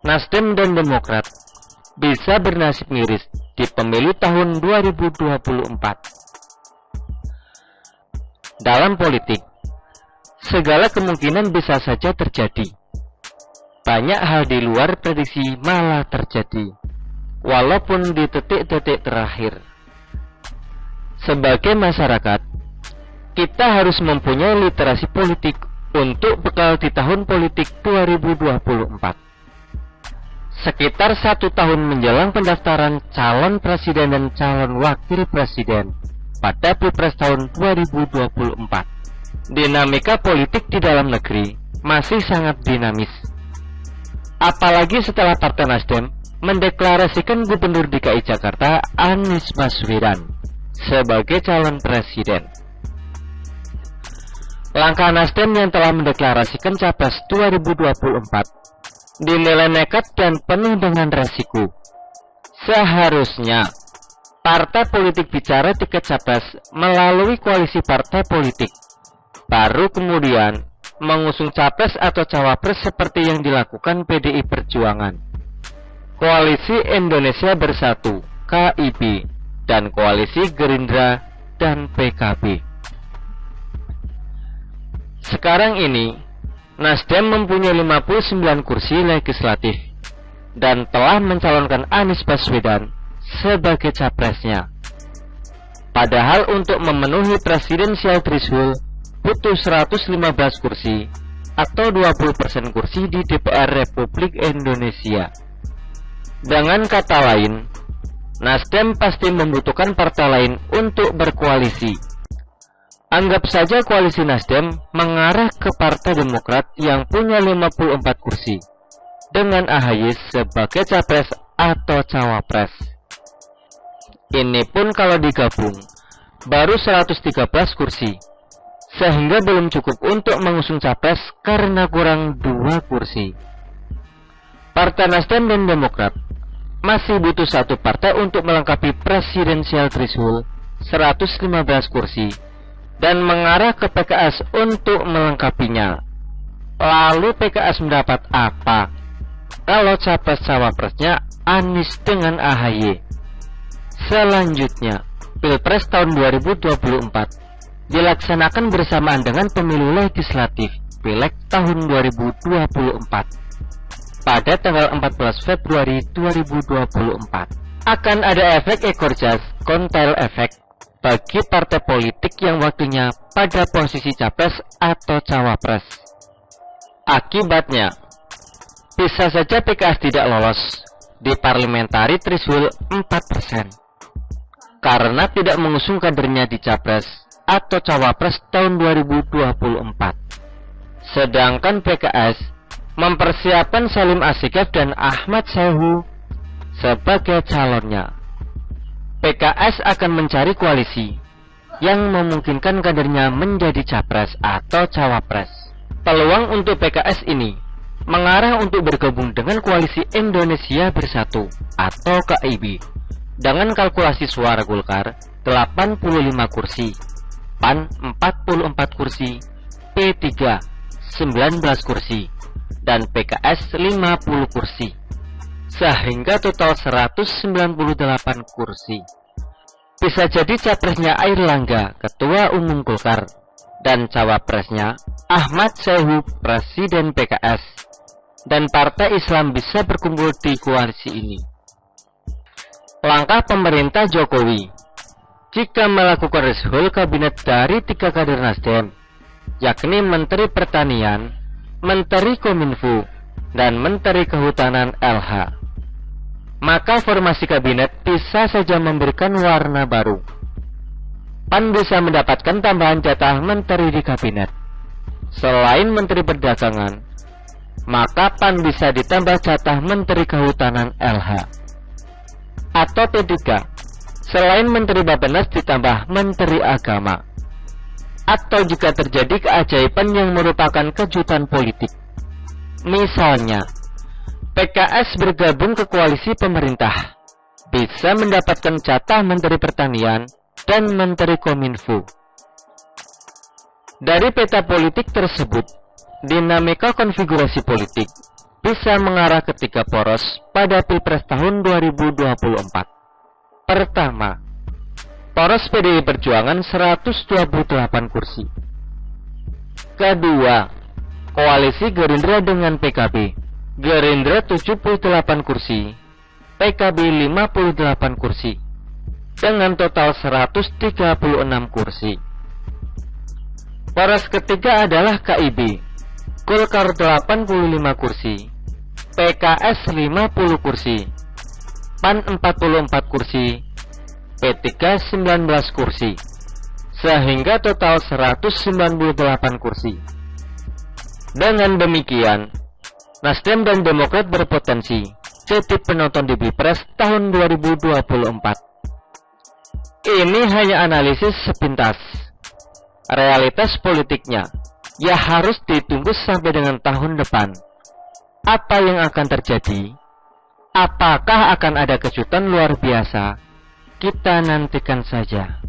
Nasdem dan Demokrat bisa bernasib miris di pemilu tahun 2024. Dalam politik, segala kemungkinan bisa saja terjadi. Banyak hal di luar prediksi malah terjadi, walaupun di detik-detik terakhir. Sebagai masyarakat, kita harus mempunyai literasi politik untuk bekal di tahun politik 2024. Sekitar 1 tahun menjelang pendaftaran calon presiden dan calon wakil presiden pada Pilpres tahun 2024, dinamika politik di dalam negeri masih sangat dinamis. Apalagi setelah Partai Nasdem mendeklarasikan Gubernur DKI Jakarta Anies Baswedan sebagai calon presiden. Langkah Nasdem yang telah mendeklarasikan Capres 2024 dinilai nekat dan penuh dengan resiko. Seharusnya partai politik bicara tiket capres melalui koalisi partai politik, baru kemudian mengusung capres atau cawapres seperti yang dilakukan PDI Perjuangan, Koalisi Indonesia Bersatu (KIB), dan Koalisi Gerindra dan PKB. Sekarang ini Nasdem mempunyai 59 kursi legislatif dan telah mencalonkan Anies Baswedan sebagai capresnya. Padahal untuk memenuhi presidensial threshold butuh 115 kursi atau 20% kursi di DPR Republik Indonesia. Dengan kata lain, Nasdem pasti membutuhkan partai lain untuk berkoalisi. Anggap saja koalisi Nasdem mengarah ke Partai Demokrat yang punya 54 kursi, dengan AHY sebagai capres atau cawapres. Ini pun kalau digabung, baru 113 kursi, sehingga belum cukup untuk mengusung capres karena kurang 2 kursi. Partai Nasdem dan Demokrat masih butuh 1 partai untuk melengkapi presidensial threshold 115 kursi, dan mengarah ke PKS untuk melengkapinya. Lalu PKS mendapat apa kalau capres-cawapresnya Anies dengan AHY? Selanjutnya, Pilpres tahun 2024 dilaksanakan bersamaan dengan pemilu legislatif Pileg tahun 2024 pada tanggal 14 Februari 2024. Akan ada efek ekor jas, kontel efek, bagi partai politik yang waktunya pada posisi capres atau cawapres. Akibatnya, bisa saja PKS tidak lolos di parliamentary threshold 4% karena tidak mengusung kadernya di capres atau cawapres tahun 2024. Sedangkan PKS mempersiapkan Salim Assegaf dan Ahmad Saihu sebagai calonnya. PKS akan mencari koalisi yang memungkinkan kadernya menjadi capres atau cawapres. Peluang untuk PKS ini mengarah untuk bergabung dengan Koalisi Indonesia Bersatu atau KIB dengan kalkulasi suara Golkar 85 kursi, PAN 44 kursi, P3 19 kursi, dan PKS 50 kursi, sehingga total 198 kursi. Bisa jadi capresnya Airlangga, Ketua Umum Golkar, dan cawapresnya Ahmad Saihu, Presiden PKS, dan Partai Islam bisa berkumpul di koalisi ini. Langkah pemerintah Jokowi jika melakukan reshuffle kabinet dari 3 kader Nasdem, yakni Menteri Pertanian, Menteri Kominfo, dan Menteri Kehutanan LH, maka formasi kabinet bisa saja memberikan warna baru. PAN bisa mendapatkan tambahan jatah menteri di kabinet. Selain Menteri Perdagangan, maka PAN bisa ditambah jatah Menteri Kehutanan LH. Atau P3, selain Menteri Bappenas ditambah Menteri Agama. Atau jika terjadi keajaiban yang merupakan kejutan politik, misalnya PKS bergabung ke koalisi pemerintah, bisa mendapatkan jatah Menteri Pertanian dan Menteri Kominfo. Dari peta politik tersebut, dinamika konfigurasi politik bisa mengarah ke 3 poros pada Pilpres tahun 2024. Pertama, poros PDI Perjuangan 128 kursi. Kedua, koalisi Gerindra dengan PKB. Gerindra 78 kursi, PKB 58 kursi, dengan total 136 kursi. Poros ketiga adalah KIB, Golkar 85 kursi, PKS 50 kursi, PAN 44 kursi, P3 19 kursi, sehingga total 198 kursi. Dengan demikian, Nasdem dan Demokrat berpotensi jadi penonton di Pilpres tahun 2024. Ini hanya analisis sepintas. Realitas politiknya ya harus ditunggu sampai dengan tahun depan. Apa yang akan terjadi? Apakah akan ada kejutan luar biasa? Kita nantikan saja.